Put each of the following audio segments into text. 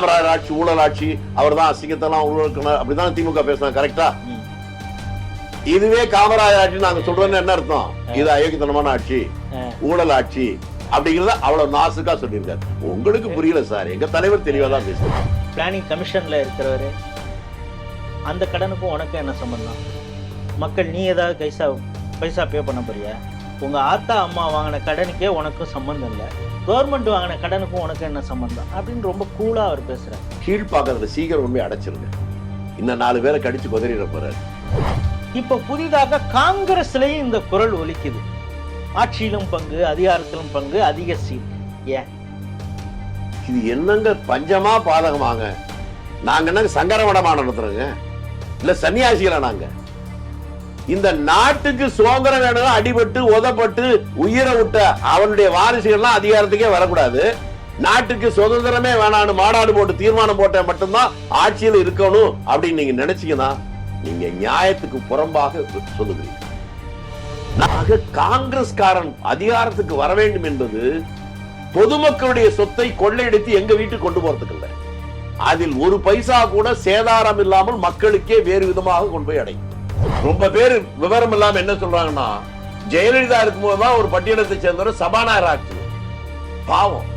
காமராஜர் ஆட்சி ஊழல் ஆட்சி, அவர் தான் அசிங்கத்தெல்லாம் ஊழல் அப்படிதான் திமுக பேசுறாங்க. கரெக்டா? இதுவே காமராஜர் ஆட்சி நாங்க சொல்றோம்னு என்ன அர்த்தம்? இது அயோக்கியத்தனமான ஆட்சி, ஊழல் ஆட்சி அப்படிங்கறத அவ்வளவு நாசுக்கா சொல்லியிருக்காரு. உங்களுக்கு புரியல சார், எங்க தலைவர் தெளிவா தான் பேசுறாரு. பிளானிங் கமிஷன்ல இருக்கிறவரு அந்த கடனுக்கும் உனக்கு என்ன சம்பந்தம்? மக்கள் நீ ஏதாவது பைசா பே பண்ண போறியா? உங்க ஆத்தா அம்மா வாங்கின கடனுக்கே உனக்கும் சம்பந்தம் இல்லை, கவர்மெண்ட் வாங்கின கடனுக்கும் உனக்கு என்ன சம்பந்தம் அப்படின்னு ரொம்ப கூலா அவர் பேசுறாரு. கீழ்பாக்கிறத சீக்கிரம் உண்மையை அடைச்சிருங்க, இன்னும் 4 பேரை கடிச்சு கொதறிட போறாரு. இப்ப புதிதாக காங்கிரஸ்லயும் இந்த குரல் ஒலிக்குது, ஆட்சியிலும் பங்கு, அதிகாரத்திலும் பங்கு, அதிக சீட். ஏன் இது என்னங்க பஞ்சமா பாதகமாங்க? நாங்க என்ன சங்கரமடமா நடத்துறோங்க? இல்ல சன்னியாசிகளா நாங்க? இந்த நாட்டுக்கு சுதந்திரம் வேணும், அடிபட்டு உதப்பட்டு உயிரை விட்ட அவனுடைய வாரிசுகள்லாம் அதிகாரத்துக்கே வரக்கூடாது. நாட்டுக்கு சுதந்திரமே வேணான்னு மாநாடு போட்டு தீர்மானம் போட்ட மட்டும்தான் ஆட்சியில் இருக்கணும் அப்படின்னு நீங்க நினைச்சீங்கன்னா நீங்க நியாயத்துக்கு புறம்பாக சொல்லுகிறீங்க. காங்கிரஸ்காரன் அதிகாரத்துக்கு வர வேண்டும் என்பது பொதுமக்களுடைய சொத்தை கொள்ளையடித்து எங்க வீட்டுக்கு கொண்டு போறதுக்கு இல்ல, அதில் ஒரு பைசா கூட சேதாரம் இல்லாமல் மக்களுக்கே வேறு விதமாக கொண்டு போய் அடையும். ரொம்ப பேர் விவரம் இல்லாம என்ன சொல்றாங்கன்னா, ஜெயலலிதா இருக்கும்போதுதான் ஒரு பட்டியலத்தை சேர்ந்தவர் சபாநாயகர் ஆச்சு. பாவம்,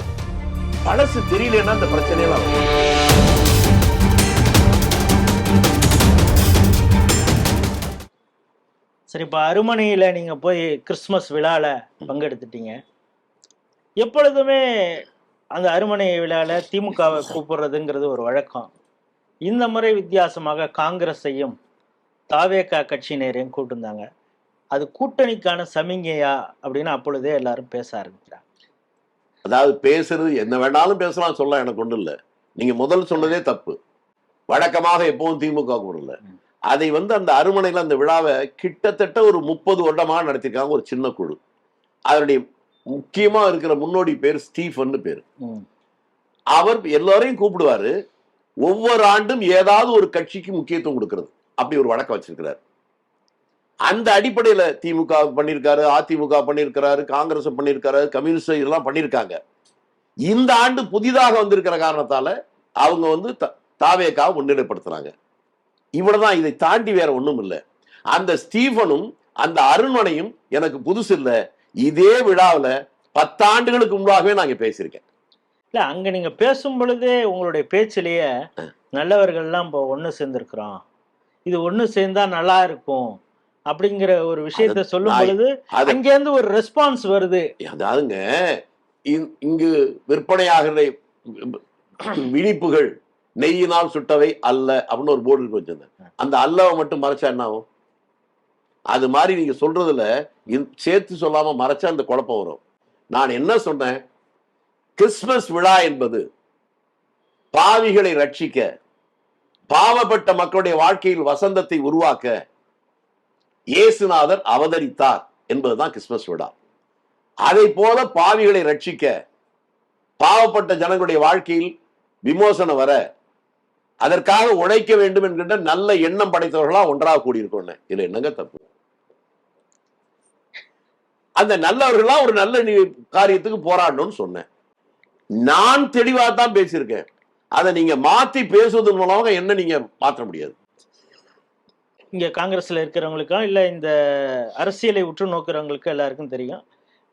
பழசு தெரியலன்னா அந்த பிரச்சனையெல்லாம். சரி, இப்ப அருமனையில நீங்க போய் கிறிஸ்துமஸ் விழால பங்கெடுத்துட்டீங்க. எப்பொழுதுமே அந்த அருமனை விழால திமுகவை கூப்பிடுறதுங்கிறது ஒரு வழக்கம். இந்த முறை வித்தியாசமாக காங்கிரஸையும் தாவேகா கட்சியினரையும் கூப்பிட்டுருந்தாங்க. அது கூட்டணிக்கான சமிங்கையா அப்படின்னு அப்பொழுதே எல்லாரும் பேச ஆரம்பிக்கிறாங்க. அதாவது பேசுறது என்ன வேணாலும் பேசலாம், சொல்ல எனக்கு ஒண்ணு இல்லை. நீங்க முதல் சொன்னதே தப்பு. வழக்கமாக எப்பவும் திமுக கூடல அதை அந்த அருமனையில அந்த விழாவை கிட்டத்தட்ட ஒரு 30 வருடமாக நடத்திருக்காங்க ஒரு சின்ன குழு. அதனுடைய முக்கியமா இருக்கிற முன்னோடி பேர் ஸ்டீஃபன் பேரு. அவர் எல்லாரையும் கூப்பிடுவாரு. ஒவ்வொரு ஆண்டும் ஏதாவது ஒரு கட்சிக்கு முக்கியத்துவம் கொடுக்கிறது, அப்படி ஒரு வழக்கம் வச்சிருக்கிறார். அந்த அடிப்படையில திமுக பண்ணிருக்காரு, அதிமுக பண்ணிருக்கிறாரு, காங்கிரஸ் பண்ணிருக்காரு, கம்யூனிஸ்ட் இதெல்லாம் பண்ணிருக்காங்க. இந்த ஆண்டு புதிதாக வந்திருக்கிற காரணத்தால அவங்க தாவேகா முன்னிலைப்படுத்துறாங்க. இவ்வளவுதான், இதை தாண்டி வேற ஒண்ணும் இல்லை. அந்த ஸ்டீஃபனும் அந்த அருண்மனையும் எனக்கு புதுசு இல்லை. இதே விழாவில் 10 ஆண்டுகளுக்கு முன்பாகவே நாங்க பேசியிருக்கேன். இல்ல, அங்க நீங்க பேசும் பொழுதே உங்களுடைய பேச்சிலேயே நல்லவர்கள்லாம் இப்போ ஒண்ணு சேர்ந்திருக்கிறோம், இது ஒண்ணு சேர்ந்தா நல்லா இருக்கும் அப்படிங்கிற ஒரு விஷயத்த சொல்லும் பொழுது அங்கேருந்து ஒரு ரெஸ்பான்ஸ் வருது. அதாவதுங்க, இங்கு விற்பனையாகிற விழிப்புகள் நெய்யினால் சுட்டவை அல்ல அப்படின்னு ஒரு போர்டு இருக்கு வச்சிருந்தேன். அந்த அல்லவை மட்டும் மறைச்சா என்ன ஆகும்? அது மாதிரி நீங்க சொல்றதுல சேர்த்து சொல்லாம மறைச்சா அந்த குழப்பம் வரும். நான் என்ன சொன்னேன், கிறிஸ்துமஸ் விழா என்பது பாவிகளை ரட்சிக்க, பாவப்பட்ட மக்களுடைய வாழ்க்கையில் வசந்தத்தை உருவாக்க இயேசுநாதர் அவதரித்தார் என்பதுதான் கிறிஸ்துமஸ் விழா. அதை போல பாவிகளை ரட்சிக்க, பாவப்பட்ட ஜனங்களுடைய வாழ்க்கையில் விமோசனம் வர, அதற்காக உழைக்க வேண்டும் என்கின்ற நல்ல எண்ணம் படைத்தவர்களா ஒன்றாக கூடியிருக்கோம். இதுல என்னங்க தப்பு? அந்த நல்லவர்களா ஒரு நல்ல காரியத்துக்கு போராடணும்னு சொன்னேன். நான் தெளிவா தான் பேசியிருக்கேன். அதை நீங்க மாத்தி பேசுவதன் மூலமாக என்ன நீங்க மாற்ற முடியாது. இங்க காங்கிரஸ்ல இருக்கிறவங்களுக்கும் இல்ல இந்த அரசியலை உற்று நோக்கிறவங்களுக்கு எல்லாருக்கும் தெரியும்,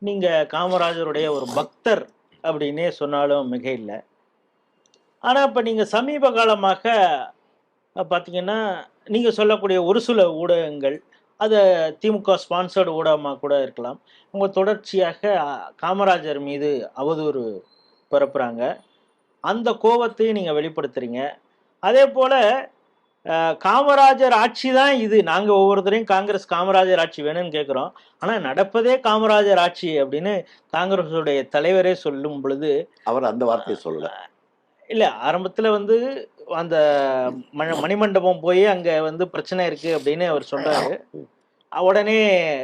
நீங்க காமராஜருடைய ஒரு பக்தர் அப்படின்னே சொன்னாலும் மிக இல்லை. ஆனா இப்ப நீங்க சமீப காலமாக பாத்தீங்கன்னா, நீங்க சொல்லக்கூடிய ஒரு சில ஊடகங்கள், அது திமுக ஸ்பான்சர்டு ஊடகமாக கூட இருக்கலாம், உங்க தொடர்ச்சியாக காமராஜர் மீது அவதூறு பரப்புறாங்க. அந்த கோபத்தையும் நீங்க வெளிப்படுத்துறீங்க. அதே போல காமராஜர் ஆட்சி தான் இது, நாங்க ஒவ்வொருத்தரையும் காமராஜர் ஆட்சி வேணும்னு கேட்குறோம், ஆனா நடப்பதே காமராஜர் ஆட்சி அப்படின்னு காங்கிரஸுடைய தலைவரே சொல்லும் பொழுது அவர் அந்த வார்த்தையை சொல்லல. இல்ல, ஆரம்பத்துல அந்த மணிமண்டபம் போய் அங்க பிரச்சனை இருக்கு அப்படின்னு அவர் சொல்றாரு. உடனே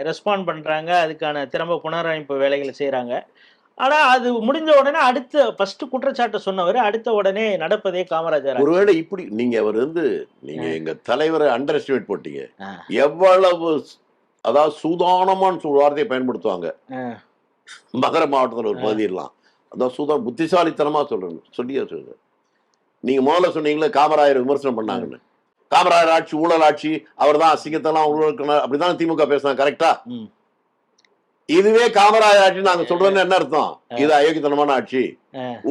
ரெஸ்பாண்ட் பண்றாங்க, அதுக்கான திரும்ப புனரமைப்பு வேலைகளை செய்யறாங்க. ஆனா அது முடிஞ்ச உடனே அடுத்த ஃபர்ஸ்ட் குற்றச்சாட்டு சொன்னவர் அடுத்த உடனே நடப்பதே காமராஜர். ஒருவேளை இப்படி நீங்க அவர் நீங்க எங்க தலைவரை அண்டர் எஸ்டிமேட் போட்டீங்க. எவ்வளவு அதாவது சூதானமான வார்த்தையை பயன்படுத்துவாங்க மதுரை மாவட்டத்தில் ஒரு பகுதியெல்லாம். அதான் புத்திசாலித்தனமா சொல்றேன் சொல்லியா சொல்றேன். நீங்க முதல்ல சொன்னீங்களே காமராஜர் விமர்சனம் பண்ணாங்கன்னு. காமராஜர் ஆட்சி ஊழல் ஆட்சி, அவர் தான் அசிங்கத்தெல்லாம் ஊழல் அப்படிதான் திமுக பேசுறாங்க. கரெக்டா? இதுவே காமராஜர் ஆட்சி நாங்க சொல்றோம்னு என்ன அர்த்தம்? இது அயோக்கியத்தனமான ஆட்சி,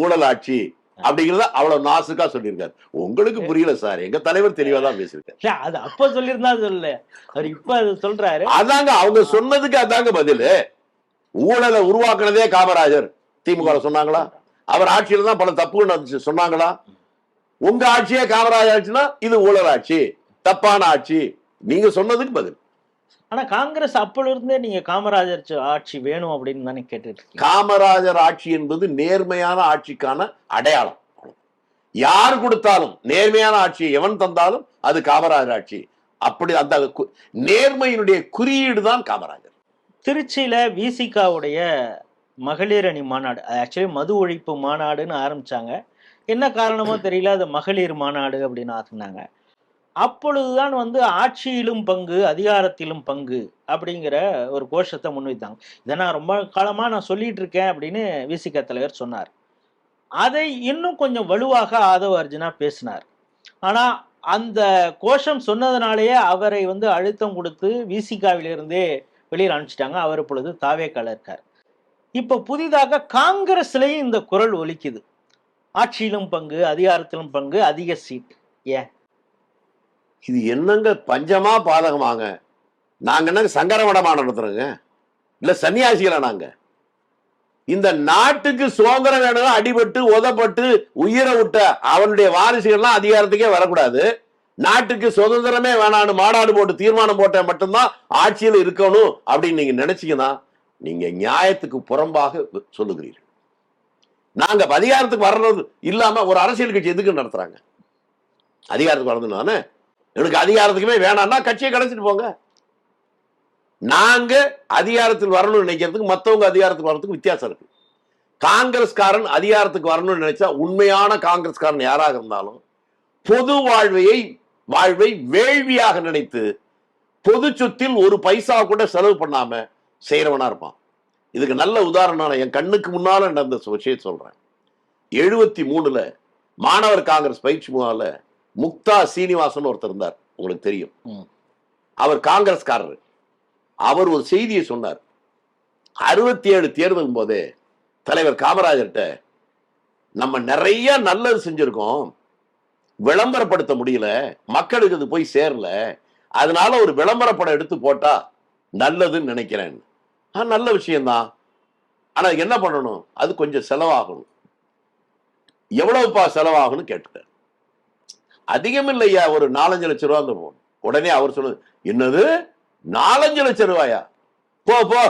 ஊழல் ஆட்சி அப்படிங்கறத அவ்வளவு நாசுக்கா சொல்லியிருக்காரு. உங்களுக்கு புரியல சார், எங்க தலைவர் தெளிவா தான் பேசியிருக்காரு. அது அப்ப சொல்லியிருந்தா சொல்லல, அவர் இப்ப அது சொல்றாரு. அதாங்க அவங்க சொன்னதுக்கு அதாங்க பதிலு. ஊழலை உருவாக்குனதே காமராஜர், திமுக சொன்னாங்களா? அவர் ஆட்சியில தான் பல தப்புகள் நடந்துச்சு சொன்னாங்களா? உங்க ஆட்சியே காமராஜர் ஆட்சினா இது ஊழல் ஆட்சி, தப்பான ஆட்சி, நீங்க சொன்னதுக்கு பதில். ஆனா காங்கிரஸ் அப்பல இருந்தே நீங்க காமராஜர் ஆட்சி வேணும் அப்படின்னு தானே கேட்டுட்டு இருக்கீங்க. காமராஜர் ஆட்சி என்பது நேர்மையான ஆட்சிக்கான அடையாளம். யார் கொடுத்தாலும் நேர்மையான ஆட்சியை எவன் தந்தாலும் அது காமராஜர் ஆட்சி. அப்படி அந்த நேர்மையினுடைய குறியீடு தான் காமராஜர். திருச்சியில விசிகாவுடைய மகளிர் அணி மாநாடு, ஆக்சுவலி மது ஒழிப்பு மாநாடுன்னு ஆரம்பிச்சாங்க. என்ன காரணமோ தெரியல, அது மகளிர் மாநாடு அப்படின்னு ஆக்குனாங்க. அப்பொழுதுதான் வந்து ஆட்சியிலும் பங்கு அதிகாரத்திலும் பங்கு அப்படிங்கிற ஒரு கோஷத்தை முன்வைத்தாங்க. இதை நான் ரொம்ப காலமா நான் சொல்லிட்டு இருக்கேன் அப்படின்னு விசிக தலைவர் சொன்னார். அதை இன்னும் கொஞ்சம் வலுவாக ஆதவ அர்ஜுனா பேசினார். ஆனா அந்த கோஷம் சொன்னதுனாலேயே அவரை வந்து அழுத்தம் கொடுத்து விசிகாவிலிருந்தே வெளியில் அனுப்பிச்சிட்டாங்க. அவர் இப்பொழுது தாவேக்கால இருக்கார். இப்ப புதிதாக காங்கிரஸ்லயும் இந்த குரல் ஒலிக்குது, ஆட்சியிலும் பங்கு அதிகாரத்திலும் பங்கு, அதிக சீட். ஏன் இது என்னங்க பஞ்சமா பாதகமாங்க? நாங்க என்ன சங்கரமடமா நடத்துறோங்க? இல்ல சன்னியாசிகளா நாங்க? இந்த நாட்டுக்கு சுதந்திரம் வேணும், அடிபட்டு உதப்பட்டு உயிரை விட்ட அவனுடைய வாரிசுகள்லாம் அதிகாரத்துக்கே வரக்கூடாது. நாட்டுக்கு சுதந்திரமே வேணான்னு மாநாடு போட்டு தீர்மானம் போட்ட மட்டும்தான் ஆட்சியில் இருக்கணும் அப்படின்னு நீங்க நினைச்சீங்கன்னா நீங்க நியாயத்துக்கு புறம்பாக சொல்லுகிறீர்கள். நாங்க அதிகாரத்துக்கு வர்றது இல்லாம ஒரு அரசியல் கட்சி எதுக்கு நடத்துறாங்க? அதிகாரத்துக்கு வர்றதுனால எனக்கு அதிகாரத்துக்குமே வேணாம்னா கட்சியை கலைச்சிட்டு போங்க. நாங்க அதிகாரத்தில் வரணும்னு நினைக்கிறதுக்கு மற்றவங்க அதிகாரத்துக்கு வர்றதுக்கு வித்தியாசம் இருக்கு. காங்கிரஸ்காரன் அதிகாரத்துக்கு வரணும்னு நினைச்சா, உண்மையான காங்கிரஸ்காரன் யாராக இருந்தாலும் பொது வாழ்வை வேள்வியாக நினைத்து பொது சொத்தில் ஒரு பைசா கூட செலவு பண்ணாம செய்யறவனா இருப்பான். இதுக்கு நல்ல உதாரணம் என் கண்ணுக்கு முன்னால நடந்த விஷயம் சொல்றேன். 73 மாணவர் காங்கிரஸ் பயிற்சி முகால முக்தா சீனிவாசன் ஒருத்தர் இருந்தார், உங்களுக்கு தெரியும். அவர் காங்கிரஸ்காரர். அவர் ஒரு செய்தியை சொன்னார். 67 தேர்தல் போதே தலைவர் காமராஜர்கிட்ட நம்ம நிறைய நல்லது செஞ்சிருக்கோம், விளம்பரப்படுத்த முடியல, மக்களுக்கு அது போய் சேரல, அதனால ஒரு விளம்பரப்படம் எடுத்து போட்டா நல்லதுன்னு நினைக்கிறேன். நல்ல விஷயம்தான், ஆனா என்ன பண்ணணும், அது கொஞ்சம் செலவாகணும். எவ்வளவுப்பா செலவாகணும் கேட்டுட்டார். அதிகம் இல்லையா, ஒரு 4-5 லட்சம் ரூபா போகணும். உடனே அவர் சொல்லுது, என்னது 4-5 லட்சம் ரூபாயா? போ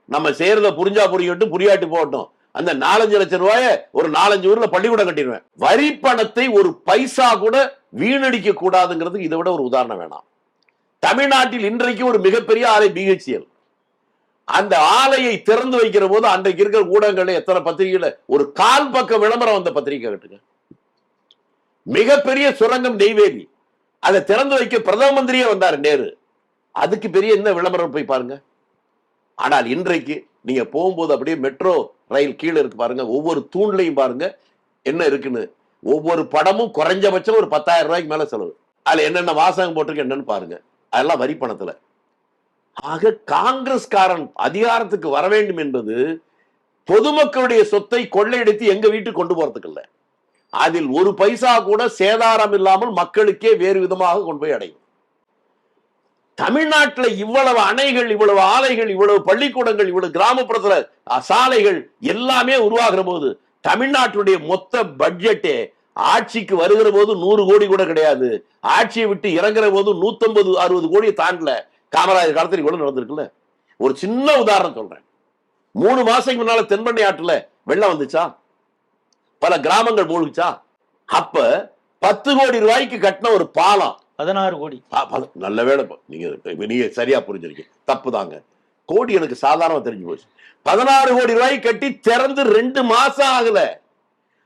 நம்ம செய்யறத புரிஞ்சா புரியட்டும், புரியாட்டி போகட்டும். அந்த 4-5 லட்சம் ரூபாய ஒரு 4-5 ஊர்ல பள்ளிக்கூடம் கட்டிடுவேன். வரி பணத்தை ஒரு பைசா கூட வீணடிக்க கூடாதுங்கிறதுக்கு இதை விட ஒரு உதாரணம் வேணாம். தமிழ்நாட்டில் இன்றைக்கு ஒரு மிகப்பெரிய ஆலை பிஹெச்எல். அந்த ஆலையை திறந்து வைக்கிற போது அன்றைக்கு இருக்கிற ஊடகங்கள்ல எத்தனை பத்திரிகையில ஒரு கால் பக்க விளம்பரம் வந்த பத்திரிகை கட்டுங்க. மிகப்பெரிய சுரங்கம் நெய்வேலி, அதை திறந்து வைக்க பிரதம மந்திரியே வந்தார் நேரு. அதுக்கு பெரிய என்ன விளம்பரம் போய் பாருங்க. ஆனால் இன்றைக்கு நீங்க போகும்போது அப்படியே மெட்ரோ ரயில் கீழே இருக்கு பாருங்க, ஒவ்வொரு தூண்லையும் பாருங்க என்ன இருக்குன்னு. ஒவ்வொரு படமும் குறைஞ்சபட்சம் ஒரு 10,000 ரூபாய்க்கு மேல செலவு. அதுல என்னென்ன வாசகம் போட்டிருக்கு என்னன்னு பாருங்க, அதெல்லாம் வரி பணத்துல. ஆக காங்கிரஸ்காரன் அதிகாரத்துக்கு வர வேண்டும் என்பது பொதுமக்களுடைய சொத்தை கொள்ளையடித்து எங்க வீட்டுக்கு கொண்டு போறதுக்கு இல்ல, அதில் ஒரு பைசா கூட சேதாரம் இல்லாமல் மக்களுக்கே வேறு விதமாக கொண்டு போய் அடையும். தமிழ்நாட்டில் இவ்வளவு அணைகள், இவ்வளவு ஆலைகள், இவ்வளவு பள்ளிக்கூடங்கள், இவ்வளவு கிராமப்புறத்துல சாலைகள் எல்லாமே உருவாகிற போது தமிழ்நாட்டுடைய மொத்த பட்ஜெட்டே ஆட்சிக்கு வருகிற போது 100 கோடி கூட கிடையாது, ஆட்சியை விட்டு இறங்குற போது 150-60 கோடியை தாண்டல. காமராஜர் காலத்தில் இவ்வளவு நடந்திருக்குல்ல. ஒரு சின்ன உதாரணம் சொல்றேன். 3 மாசத்துக்கு முன்னால தென்பண்ணை ஆற்றுல வெள்ளம் வந்துச்சா, பல கிராமங்கள் மூழ்கிச்சா. அப்ப 10 கோடி ரூபாய்க்கு கட்டின ஒரு பாலம் 16 கோடி. நல்ல வேலை, நீங்க சரியா புரிஞ்சிருக்கீங்க. தப்பு தாங்க, கோடி எனக்கு சாதாரணமா தெரிஞ்சு போச்சு. 16 கோடி ரூபாய்க்கு கட்டி திறந்து 2 மாசம் ஆகல,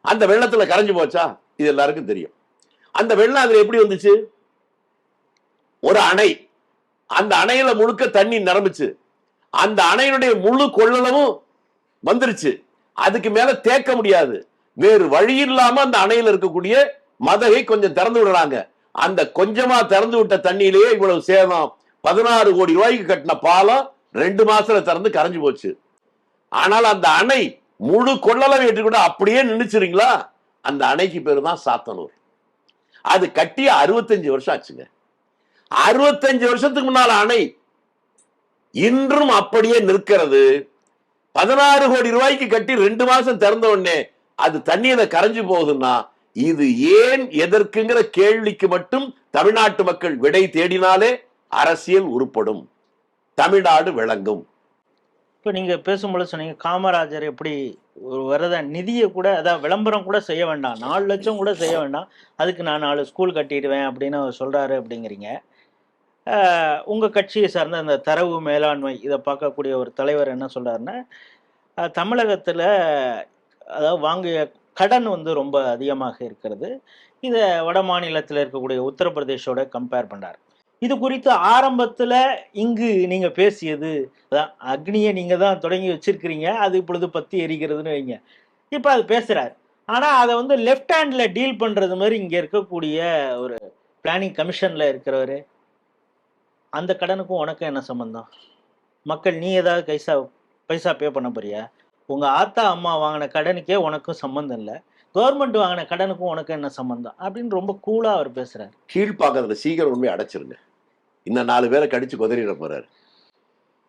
அந்த வெள்ளத்துல கரைஞ்சு போச்சா? இது எல்லாருக்கும் தெரியும். அந்த வெள்ளம் அதுல எப்படி வந்துச்சு? ஒரு அணை, அந்த அணையில முழுக்க தண்ணி நிரம்பிச்சு, அந்த அணையினுடைய முழு கொள்ளளவும் வந்துருச்சு. அதுக்கு மேல தேக்க முடியாது, வேறு வழி இல்லாம அந்த அணையில இருக்கக்கூடிய மதகை கொஞ்சம் திறந்து விடுறாங்க. அந்த கொஞ்சமா திறந்து விட்ட தண்ணியிலேயே இவ்வளவு சேதம். 16 கோடி ரூபாய்க்கு கட்டின பாலம் 2 மாசத்துல திறந்து கரைஞ்சு போச்சு. ஆனால் அந்த அணை முழு கொள்ளளவை ஏற்றுக்கூட அப்படியே நின்னுச்சுங்களா? அந்த அணைக்கு பேரு தான் சாத்தனூர். அது கட்டி 65 வருஷம் ஆச்சுங்க. 65 வருஷத்துக்கு முன்னால அணை இன்றும் அப்படியே நிற்கிறது. 16 கோடி ரூபாய்க்கு கட்டி 2 மாசம் திறந்த உடனே அது தண்ணீரை கரைஞ்சு போகுதுன்னா இது ஏன் எதற்குங்கிற கேள்விக்கு மட்டும் தமிழ்நாட்டு மக்கள் விடை தேடினாலே அரசியல் உருப்படும், தமிழ்நாடு விளங்கும். இப்போ நீங்க பேசும்போது சொன்னீங்க காமராஜர் எப்படி ஒரு வரத நிதியை கூட, அதாவது விளம்பரம் கூட செய்ய வேண்டாம், 4 லட்சம் கூட செய்ய வேண்டாம், அதுக்கு நான் 4 ஸ்கூல் கட்டிடுவேன் அப்படின்னு அவர் சொல்றாரு அப்படிங்கிறீங்க. உங்க கட்சியை சார்ந்த அந்த தரவு மேலாண்மை இதை பார்க்கக்கூடிய ஒரு தலைவர் என்ன சொல்றாருன்னா, தமிழகத்துல அதாவது வாங்கிய கடன் வந்து ரொம்ப அதிகமாக இருக்கிறது. இதை வட மாநிலத்தில் இருக்கக்கூடிய உத்தரப்பிரதேஷோட கம்பேர் பண்றாரு. இது குறித்து ஆரம்பத்துல இங்கு நீங்க பேசியது அதான், அக்னியை நீங்க தான் தொடங்கி வச்சிருக்கிறீங்க, அது இப்பொழுது பத்தி எரிகிறதுன்னு வைங்க. இப்ப அது பேசுறாரு. ஆனா அதை வந்து லெஃப்ட் ஹேண்ட்ல டீல் பண்றது மாதிரி இங்க இருக்கக்கூடிய ஒரு பிளானிங் கமிஷன்ல இருக்கிறவரு, அந்த கடனுக்கும் உனக்கும் என்ன சம்பந்தம்? மக்கள் நீ ஏதாவது பைசா பே பண்ண போறியா? உங்க ஆத்தா அம்மா வாங்கின கடனுக்கே உனக்கும் சம்பந்தம் இல்லை, கவர்மெண்ட் வாங்கின கடனுக்கும் உனக்கு என்ன சம்பந்தம் அப்படின்னு ரொம்ப கூலா அவர் பேசுறாரு. கீழ்பாக்கத்துல சீக்கிரம் உண்மையை அடைச்சிருங்க, இன்னும் 4 பேரை கடிச்சு குதறிட போறாரு.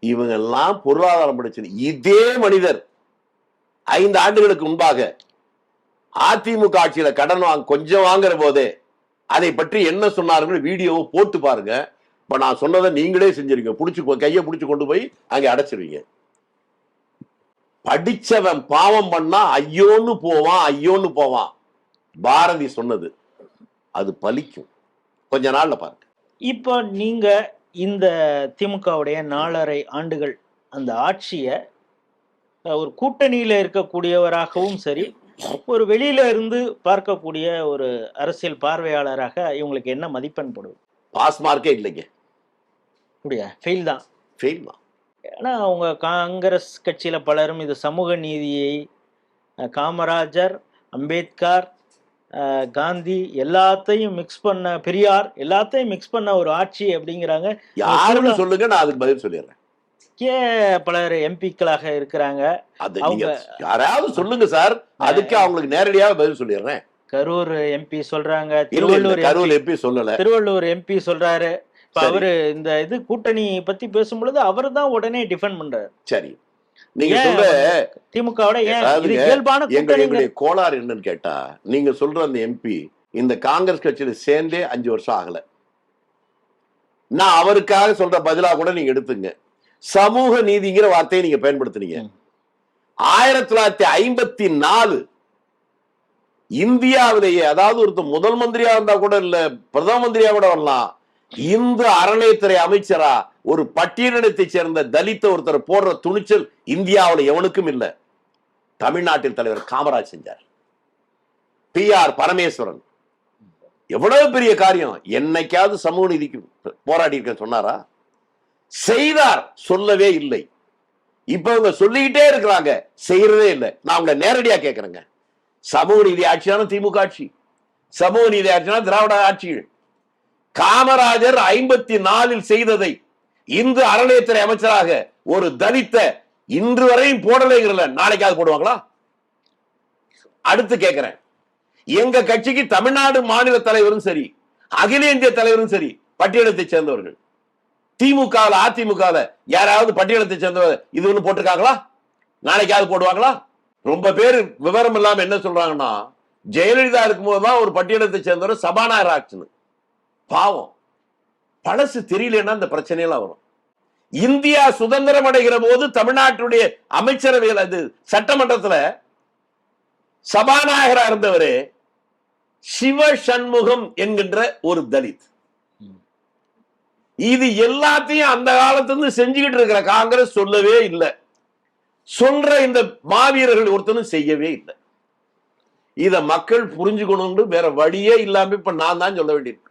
இவங்க எல்லாம் பொருளாதாரம் படிச்சது. இதே மனிதர் 5 ஆண்டுகளுக்கு முன்பாக அதிமுக ஆட்சியில கடன் கொஞ்சம் வாங்குற போதே அதை பற்றி என்ன சொன்னார்கள் வீடியோவை போட்டு பாருங்க. இப்ப நான் சொன்னதை நீங்களே செஞ்சிருக்கீங்க, கையை பிடிச்சு கொண்டு போய் அங்க அடைச்சிருவீங்க. படிச்சவன் பாவம் பண்ணா ஐயோன்னு போவான். பாரதி சொன்னது அது பலிக்கும், கொஞ்ச நாள்ல பாருங்க. இப்போ நீங்க இந்த திமுகவுடைய 4.5 ஆண்டுகள் அந்த ஆட்சியை ஒரு கூட்டணியில இருக்கக்கூடியவராகவும் சரி, ஒரு வெளியில இருந்து பார்க்கக்கூடிய ஒரு அரசியல் பார்வையாளராக இவங்களுக்கு என்ன மதிப்பெண் போடுவது? பாஸ் மார்க்கே இல்லைங்க, அப்படியா? ஃபெயில் தான். ஏன்னா அவங்க காங்கிரஸ் கட்சியில பலரும் இது சமூக நீதியை, காமராஜர், அம்பேத்கர், காந்தி எல்லாத்தையும் மிக்ஸ் பண்ண, பெரியார் எல்லாத்தையும் மிக்ஸ் பண்ண ஒரு ஆட்சி அப்படிங்கிறாங்க. யாருன்னு சொல்லுங்க, நான் அதுக்கு பதில் சொல்லிடுறேன். பலர் எம்பிக்களாக இருக்கிறாங்க. அவங்க யாராவது சொல்லுங்க சார், அதுக்கு அவங்களுக்கு நேரடியாக பதில் சொல்லிடுறேன். கரூர் எம்பி சொல்றாங்க, கரூர் எம்பி சொல்லல, திருவள்ளூர் எம்பி சொல்றாரு. இப்ப அவரு இந்த இது கூட்டணி பத்தி பேசும்பொழுது அவரு தான் உடனே டிஃபெண்ட் பண்றாரு. சரி, நீங்க சொல்ற திமுகவோட இயல்பான எங்களுடைய கோளாறு என்னன்னு கேட்டா, நீங்க சொல்ற அந்த எம்பி இந்த காங்கிரஸ் கட்சியில சேர்ந்தே 5 வருஷம் ஆகல. நான் அவருக்காக சொல்ற பதிலா கூட நீங்க எடுத்துங்க. சமூக நீதிங்கிற வார்த்தையை நீங்க பயன்படுத்துறீங்க. 1954 இந்தியாவிலேயே, அதாவது ஒருத்தர் முதல் மந்திரியா இருந்தா கூட இல்ல, பிரதம மந்திரியா கூட வரலாம், இந்து அறநிலையத்துறை அமைச்சரா ஒரு பட்டியலினத்தை சேர்ந்த தலித்த ஒருத்தர் போடுற துணிச்சல் இந்தியாவில் எவனுக்கும் இல்ல. தமிழ்நாட்டில் தலைவர் காமராஜ் செஞ்சார். PR பரமேஸ்வரன் எவ்வளவு பெரிய காரியம், என்னைக்காவது சமூக நீதிக்கு போராடி இருக்க சொன்னாரா? செய்தார், சொல்லவே இல்லை. இப்ப இவங்க சொல்லிக்கிட்டே இருக்கிறாங்க, செய்யறதே இல்லை. நான் உங்களை நேரடியா கேட்கிறேங்க, சமூக நீதி ஆட்சியான திமுக ஆட்சி, சமூக நீதி ஆட்சியான திராவிட ஆட்சிகள், காமராஜர் 54 செய்ததை இந்து அறநிலையத்துறை அமைச்சராக ஒரு தலித்த இன்று வரையும் போடலைங்கிறல, நாளைக்காவது போடுவாங்களா? அடுத்து கேட்கிறேன், எங்க கட்சிக்கு தமிழ்நாடு மாநில தலைவரும் சரி, அகில இந்திய தலைவரும் சரி பட்டியலத்தை சேர்ந்தவர்கள். திமுக அதிமுக யாராவது பட்டியலத்தை சேர்ந்தவர் இது ஒண்ணு போட்டிருக்காங்களா? நாளைக்காவது போடுவாங்களா? ரொம்ப பேர் விவரம் இல்லாம என்ன சொல்றாங்கன்னா, ஜெயலலிதா இருக்கும்போதுதான் ஒரு பட்டியலத்தை சேர்ந்தவர் சபாநாயகர் ஆச்சுன்னு. பாவம், பழசு தெரியலன்னா இந்த பிரச்சனையெல்லாம் வரும். இந்தியா சுதந்திரம் அடைகிற போது தமிழ்நாட்டுடைய அமைச்சரவையில், அது சட்டமன்றத்துல சபாநாயகரா இருந்தவரு சிவ சண்முகம் என்கின்ற ஒரு தலித். இது எல்லாத்தையும் அந்த காலத்திலிருந்து செஞ்சுக்கிட்டு இருக்கிற காங்கிரஸ் சொல்லவே இல்லை. சொல்ற இந்த மாவீரர்கள் ஒருத்தனும் செய்யவே இல்லை. இத மக்கள் புரிஞ்சுக்கணும், வேற வழியே இல்லாம இப்ப நான் தான் சொல்ல வேண்டியிருக்கு.